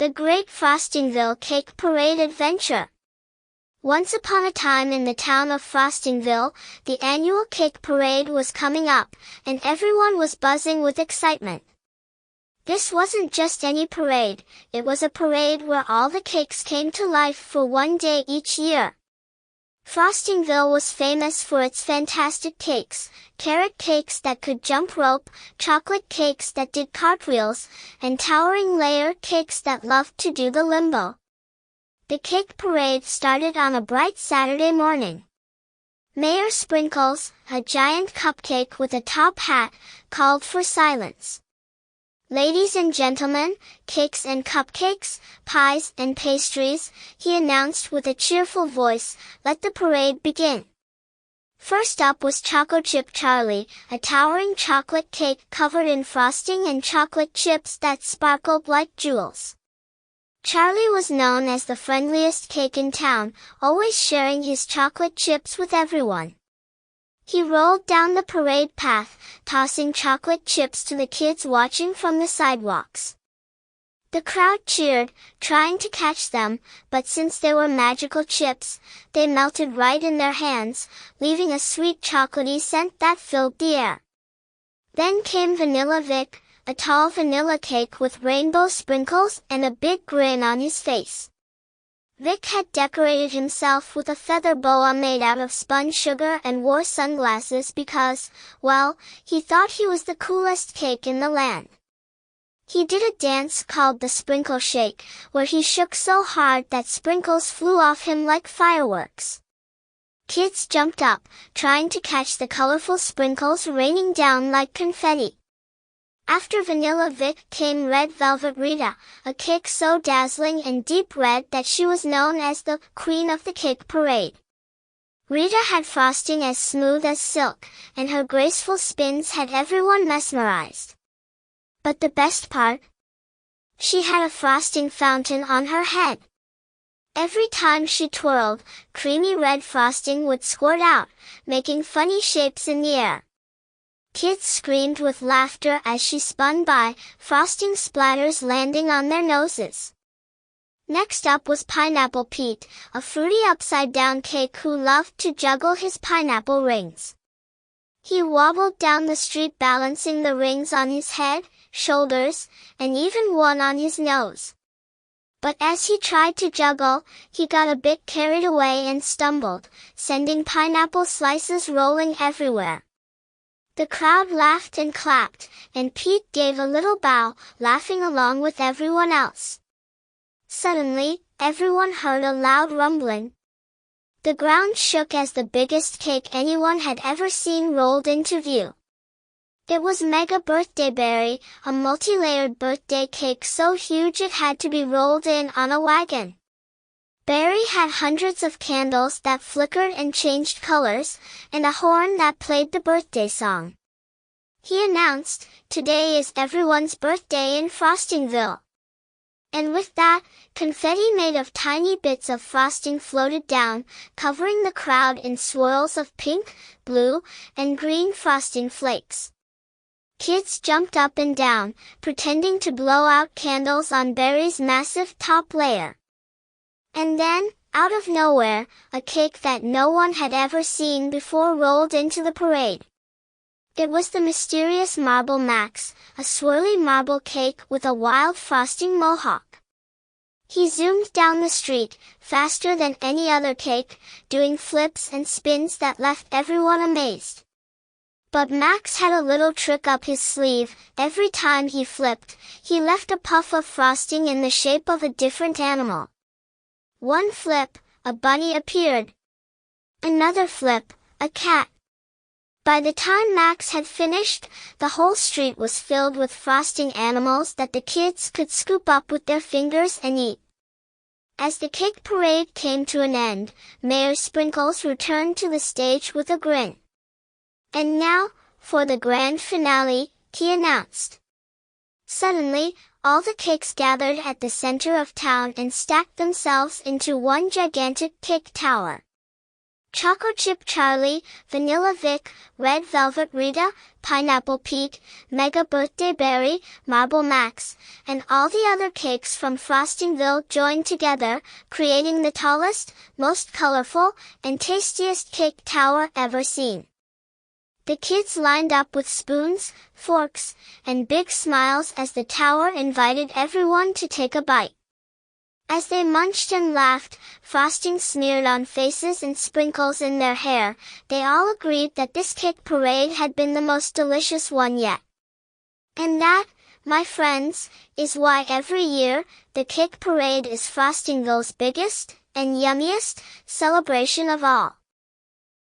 The Great Frostingville Cake Parade Adventure. Once upon a time in the town of Frostingville, the annual cake parade was coming up, and everyone was buzzing with excitement. This wasn't just any parade, it was a parade where all the cakes came to life for one day each year. Frostingville was famous for its fantastic cakes, carrot cakes that could jump rope, chocolate cakes that did cartwheels, and towering layer cakes that loved to do the limbo. The cake parade started on a bright Saturday morning. Mayor Sprinkles, a giant cupcake with a top hat, called for silence. "Ladies and gentlemen, cakes and cupcakes, pies and pastries," he announced with a cheerful voice, "let the parade begin." First up was Choco-Chip Charlie, a towering chocolate cake covered in frosting and chocolate chips that sparkled like jewels. Charlie was known as the friendliest cake in town, always sharing his chocolate chips with everyone. He rolled down the parade path, tossing chocolate chips to the kids watching from the sidewalks. The crowd cheered, trying to catch them, but since they were magical chips, they melted right in their hands, leaving a sweet chocolatey scent that filled the air. Then came Vanilla Vic, a tall vanilla cake with rainbow sprinkles and a big grin on his face. Vic had decorated himself with a feather boa made out of spun sugar and wore sunglasses because, well, he thought he was the coolest cake in the land. He did a dance called the Sprinkle Shake, where he shook so hard that sprinkles flew off him like fireworks. Kids jumped up, trying to catch the colorful sprinkles raining down like confetti. After Vanilla Vic came Red Velvet Rita, a cake so dazzling and deep red that she was known as the Queen of the Cake Parade. Rita had frosting as smooth as silk, and her graceful spins had everyone mesmerized. But the best part? She had a frosting fountain on her head. Every time she twirled, creamy red frosting would squirt out, making funny shapes in the air. Kids screamed with laughter as she spun by, frosting splatters landing on their noses. Next up was Pineapple Pete, a fruity upside-down cake who loved to juggle his pineapple rings. He wobbled down the street balancing the rings on his head, shoulders, and even one on his nose. But as he tried to juggle, he got a bit carried away and stumbled, sending pineapple slices rolling everywhere. The crowd laughed and clapped, and Pete gave a little bow, laughing along with everyone else. Suddenly, everyone heard a loud rumbling. The ground shook as the biggest cake anyone had ever seen rolled into view. It was Mega Birthday Berry, a multi-layered birthday cake so huge it had to be rolled in on a wagon. Barry had hundreds of candles that flickered and changed colors, and a horn that played the birthday song. He announced, "Today is everyone's birthday in Frostingville." And with that, confetti made of tiny bits of frosting floated down, covering the crowd in swirls of pink, blue, and green frosting flakes. Kids jumped up and down, pretending to blow out candles on Barry's massive top layer. And then, out of nowhere, a cake that no one had ever seen before rolled into the parade. It was the mysterious Marble Max, a swirly marble cake with a wild frosting mohawk. He zoomed down the street, faster than any other cake, doing flips and spins that left everyone amazed. But Max had a little trick up his sleeve. Every time he flipped, he left a puff of frosting in the shape of a different animal. One flip, a bunny appeared. Another flip, a cat. By the time Max had finished, the whole street was filled with frosting animals that the kids could scoop up with their fingers and eat. As the cake parade came to an end, Mayor Sprinkles returned to the stage with a grin. "And now, for the grand finale," he announced. Suddenly, all the cakes gathered at the center of town and stacked themselves into one gigantic cake tower. Choco-Chip Charlie, Vanilla Vic, Red Velvet Rita, Pineapple Pete, Mega Birthday Berry, Marble Max, and all the other cakes from Frostingville joined together, creating the tallest, most colorful, and tastiest cake tower ever seen. The kids lined up with spoons, forks, and big smiles as the tower invited everyone to take a bite. As they munched and laughed, frosting smeared on faces and sprinkles in their hair, they all agreed that this cake parade had been the most delicious one yet. And that, my friends, is why every year, the cake parade is Frostingville's biggest and yummiest celebration of all.